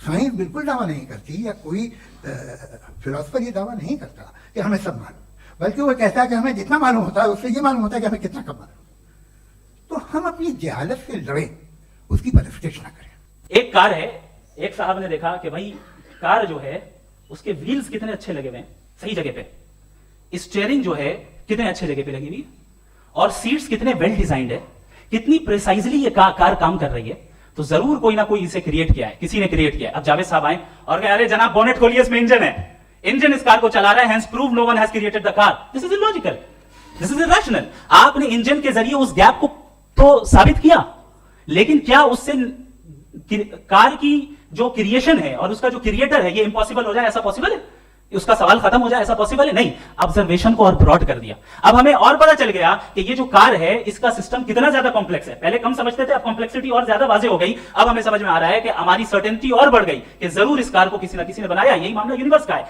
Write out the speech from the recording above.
Science बिल्कुल दावा नहीं करती, या कोई फिलोसफर ये दावा नहीं करता कि हमें सब मालूम, बल्कि वो कहता है कि हमें जितना मालूम होता है उससे ये मालूम होता है कि हमें कितना कम मालूम। तो हम अपनी जहालत से लड़े, उसकी परस्तिश ना करें। एक कार है, एक साहब ने देखा कि भाई कार जो है उसके व्हील्स कितने अच्छे लगे हुए हैं सही जगह पे, स्टीयरिंग जो है कितने अच्छे जगह पे लगी हुई है, और सीट्स कितने वेल डिजाइंड है, कितनी प्रिसाइजली ये कार काम कर रही है। तो जरूर कोई ना कोई इसे क्रिएट किया है, किसी ने क्रिएट किया है। अब जावेद साहब आए और कहे अरे जनाब बोनेट खोलिए, इसमें इंजन है, इंजन इस कार को चला रहा है, hence prove no one has created the car. This is illogical, this is irrational. आपने इंजन के जरिए उस गैप को तो साबित किया, लेकिन क्या उससे कार की जो क्रिएशन है और उसका जो क्रिएटर है ये इंपॉसिबल हो जाए, ऐसा पॉसिबल है? उसका सवाल खत्म हो जाए, ऐसा पॉसिबल है? नहीं। ऑब्जर्वेशन को और ब्रॉड कर दिया। अब हमें और पता चल गया कि ये जो कार है इसका सिस्टम कितना ज्यादा कॉम्प्लेक्स है। पहले कम समझते थे, अब कॉम्प्लेक्सिटी और ज्यादा वाजे हो गई। अब हमें समझ में आ रहा है कि हमारी सर्टेनिटी और बढ़ गई कि जरूर इस कार को किसी ना किसी ने बनाया। यही मामला यूनिवर्स का है।